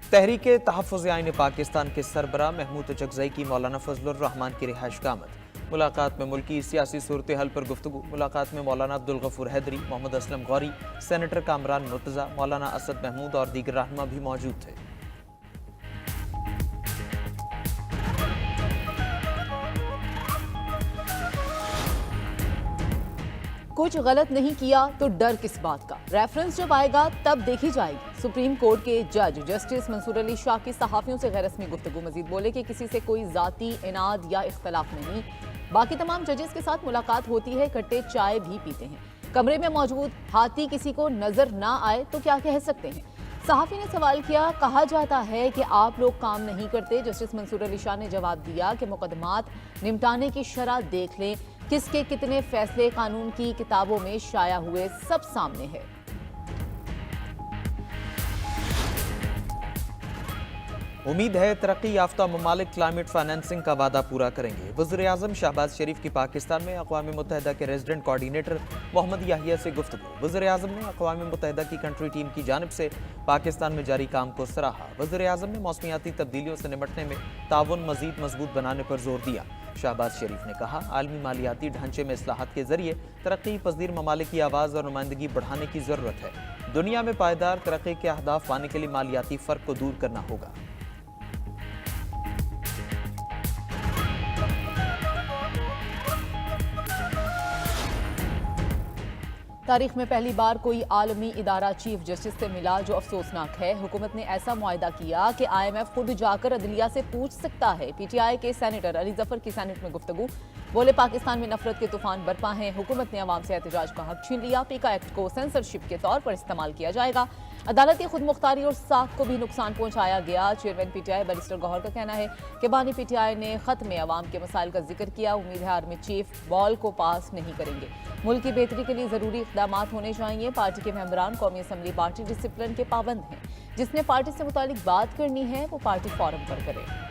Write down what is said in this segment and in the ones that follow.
तहरीक तहफ़्फ़ुज़ आइन पाकिस्तान के सरबराह महमूद चकज़ई की मौलाना फजलुर रहमान की रिहाइश का आमद। मुलाकात में मुल्की सियासी सूरत हाल पर गुफ्तगू। मुलाकात में मौलाना अब्दुल गफूर हैदरी, मोहम्मद असलम गौरी, सेनेटर कामरान मुर्तज़ा, मौलाना असद महमूद और दीगर रहनुमा भी मौजूद थे। कुछ गलत नहीं किया तो डर किस बात का। रेफरेंस जब आएगा तब देखी जाएगी। सुप्रीम कोर्ट के जज जस्टिस मंसूर अली शाह की सहाफियों से गैर-रस्मी गुफ्तगू। मजीद बोले कि किसी से कोई जाती इनाद या इख्तलाफ नहीं। बाकी तमाम जजेस के साथ मुलाकात होती है, इकट्ठे चाय भी पीते हैं। कमरे में मौजूद हाथी किसी को नजर ना आए तो क्या कह सकते हैं। सहाफी ने सवाल किया, कहा जाता है कि आप लोग काम नहीं करते। जस्टिस मंसूर अली शाह ने जवाब दिया कि मुकदमात निपटाने की शरह देख लें, किसके कितने फैसले कानून की किताबों में शाया हुए सब सामने है। उम्मीद है तरक्की याफ्ता ममालिक क्लाइमेट फाइनेंसिंग का वादा पूरा करेंगे। वज़ीर-ए-आज़म शहबाज शरीफ की पाकिस्तान में अक़वाम मुत्तहिदा के रेजिडेंट कोऑर्डिनेटर मोहम्मद याहिया से गुफ्तगू। वज़ीर-ए-आज़म ने अक़वाम मुत्तहिदा की कंट्री टीम की जानिब से पाकिस्तान में जारी काम को सराहा। वज़ीर-ए-आज़म ने मौसमियाती तब्दीलियों से निपटने में ताउन मज़ीद मजबूत बनाने पर जोर दिया। शहबाज शरीफ ने कहा, आलमी मालियाती ढांचे में इस्लाहात के जरिए तरक्की पज़ीर ममालिक की आवाज़ और नुमाइंदगी बढ़ाने की ज़रूरत है। दुनिया में पायदार तरक्की के अहदाफ पाने के लिए मालियाती फ़र्क को दूर करना होगा। तारीख में पहली बार कोई आलमी इदारा चीफ जस्टिस से मिला, जो अफसोसनाक है। हुकूमत ने ऐसा मुआहदा किया कि IMF खुद जाकर अदलिया से पूछ सकता है। PTI के सेनेटर अली जफर की सेनेट में गुफ्तगू। बोले, पाकिस्तान में नफरत के तूफान बरपा हैं। हुकूमत ने अवाम से एहतजाज का हक छीन लिया। पीका एक्ट को सेंसरशिप के तौर पर इस्तेमाल किया जाएगा। अदालती खुद मुख्तारी और साख को भी नुकसान पहुंचाया गया। चेयरमैन PTI बैरिस्टर गौहर का कहना है कि बानी PTI ने खत में अवाम के मसाइल का जिक्र किया। उम्मीद है आर्मी चीफ बॉल को पास नहीं करेंगे। मुल्क की बेहतरी के लिए जरूरी इक़दामात होने चाहिए। पार्टी के मेंबरान कौमी असम्बली पार्टी डिसिप्लिन के पाबंद हैं। जिसने पार्टी से मुतालिक बात करनी है वो पार्टी फोरम पर करे।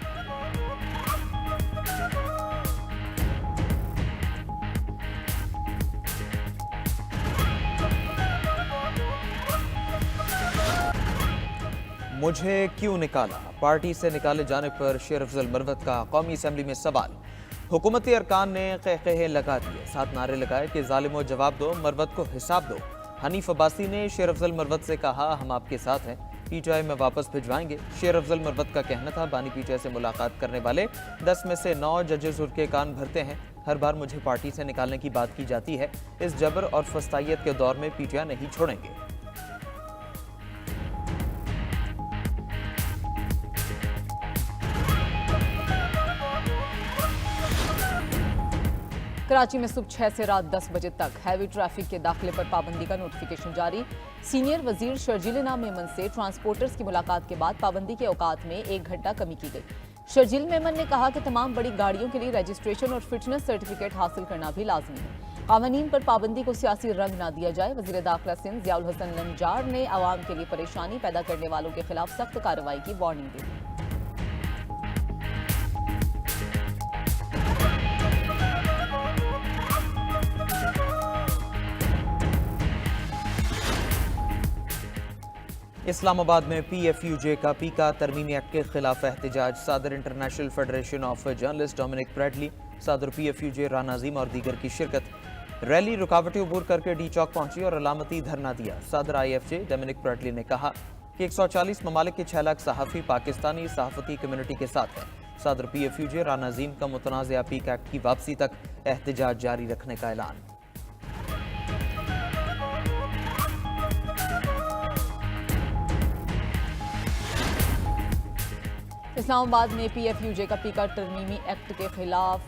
मुझे क्यों निकाला? पार्टी से निकाले जाने पर शेर अफजल मरवत का कौमी असम्बली में सवाल। हुकूमती अरकान ने कहकहे लगा दिए, साथ नारे लगाए कि जालिमो जवाब दो, मरवत को हिसाब दो। हनीफ अब्बासी ने शेर अफजल मरवत से कहा, हम आपके साथ हैं, PTI में वापस भिजवाएंगे। शेर अफजल मरवत का कहना था, बानी PTI से मुलाकात करने वाले 10 में से 9 जजेस उनके कान भरते हैं। हर बार मुझे पार्टी से निकालने की बात की जाती है। इस जबर और फस्तायत के दौर में PTI नहीं छोड़ेंगे। कराची में सुबह 6 से रात 10 बजे तक हैवी ट्रैफिक के दाखिले पर पाबंदी का नोटिफिकेशन जारी। सीनियर वजीर शर्जील इनाम मेमन से ट्रांसपोर्टर्स की मुलाकात के बाद पाबंदी के औकात में 1 घंटा कमी की गई। शर्जील मेमन ने कहा कि तमाम बड़ी गाड़ियों के लिए रजिस्ट्रेशन और फिटनेस सर्टिफिकेट हासिल करना भी लाजमी है। कानून पर पाबंदी को सियासी रंग ना दिया जाए। वजीर दाखिला सिंध ज़ियाउल हसन लंजार ने आवाम के लिए परेशानी पैदा करने वालों के खिलाफ सख्त कार्रवाई की वार्निंग दी। इस्लामाबाद में PFUJ का पीका तरमीमी एक्ट के खिलाफ एहतजाज। सदर International Federation of Journalist Dominic Bradley, सदर PFUJ राना अजीम और दीगर की शिरकत। रैली रुकावटें अबूर करके डी चौक पहुंची और अलामती धरना दिया। सदर IFJ डोमिनिक ब्रैडली ने कहा कि 140 ममालिक के 6 लाख सहाफ़ी पाकिस्तानी सहाफ़ती कम्युनिटी के साथ हैं। सदर PFUJ राना अजीम का मुतनाज़िया पीका एक्ट की वापसी तक एहतजाज जारी रखने का ऐलान। इस्लामाबाद में PFUJ का पीका तरमीमी एक्ट के खिलाफ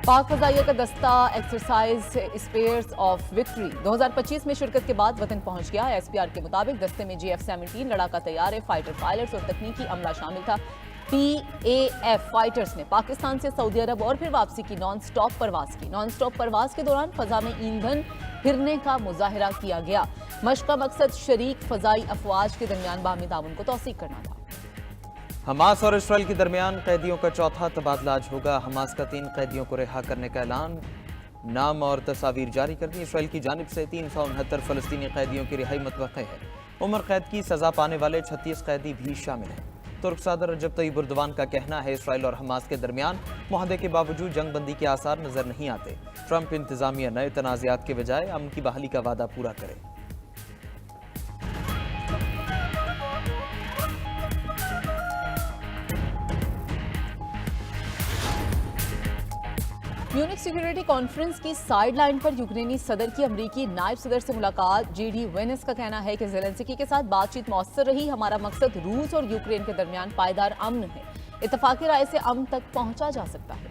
पाक फजाइया का दस्ता एक्सरसाइज स्पेयर्स ऑफ विक्ट्री 2025 में शिरकत के बाद वतन पहुंच गया। SPR के मुताबिक दस्ते में JF-17 लड़ाका तैयार, फाइटर पायलट्स और तकनीकी अमला शामिल था। PAF फाइटर्स ने पाकिस्तान से सऊदी अरब और फिर वापसी की नॉन स्टॉप परवाज की। नॉन स्टॉप परवाज के दौरान फजा में ईंधन फिरने का मुजाहिरा किया गया। मशक का मकसद शरीक फजाई अफवाज के दरमियान बाहमी ताउन को तौसीक करना था। हमास और इसराइल के दरमियान कैदियों का चौथा तबादला आज होगा। हमास का 3 कैदियों को रिहा करने का ऐलान। नाम और तस्वीर जारी कर दी। इसराइल की जानिब से 369 फ़लस्तीनी कैदियों की रिहाई मुतवक्के है। उम्र कैद की सज़ा पाने वाले 36 कैदी भी शामिल हैं। तुर्क सदर रजब तय्यिब एर्दोगान का कहना है इसराइल और हमास के दरमियान मुआहदे के बावजूद जंग बंदी के आसार नजर नहीं आते। ट्रंप इंतजामिया नए तनाज़ात के बजाय अमन की बहाली का वादा पूरा करे। म्यूनिख सिक्योरिटी कॉन्फ्रेंस की साइडलाइन पर यूक्रेनी सदर की अमरीकी नायब सदर से मुलाकात। जेडी वेनेस का कहना है कि ज़ेलेंस्की के साथ बातचीत मौसर रही। हमारा मकसद रूस और यूक्रेन के दरमियान पायदार अमन है। इत्तफाकी राय से अमन तक पहुंचा जा सकता है।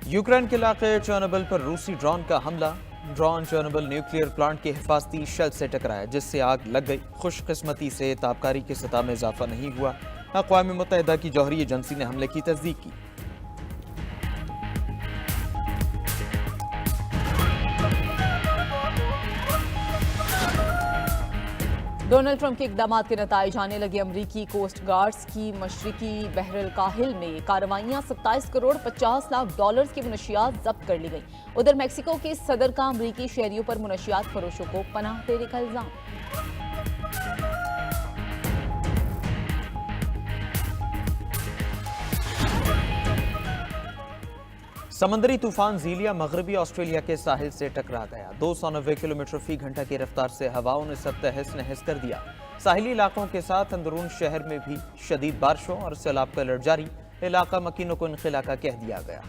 यूक्रेन के इलाके चर्नोबिल पर रूसी ड्रोन का हमला। ड्रोन चर्नोबिल न्यूक्लियर प्लांट के हिफाजती शेल से टकराया, जिससे आग लग गई। खुशकिस्मती से ताबकारी की सतह में इजाफा नहीं हुआ। अक़वाम मुत्तहिदा की जौहरी एजेंसी ने हमले की तस्दीक की। डोनाल्ड ट्रंप के इकदाम के नताइज आने लगे। अमरीकी कोस्ट गार्ड्स की मशरिकी बहरुल काहिल में कार्रवाइयां। 27 करोड़ 50 लाख डॉलर्स की मुनशियात जब्त कर ली गई। उधर मेक्सिको के सदर का अमरीकी शहरियों पर मुनशियात फरोशों को पनाह देने का इल्जाम। समंदरी तूफान ज़ीलिया मगरबी ऑस्ट्रेलिया के साहिल से टकरा गया। 290 किलोमीटर फी घंटा की रफ्तार से हवाओं ने सब तहस नहस कर दिया। साहिली इलाकों के साथ अंदरून शहर में भी शदीद बारिशों और सैलाब का अलर्ट जारी। इलाका मकीनों को इनखला का कह दिया गया।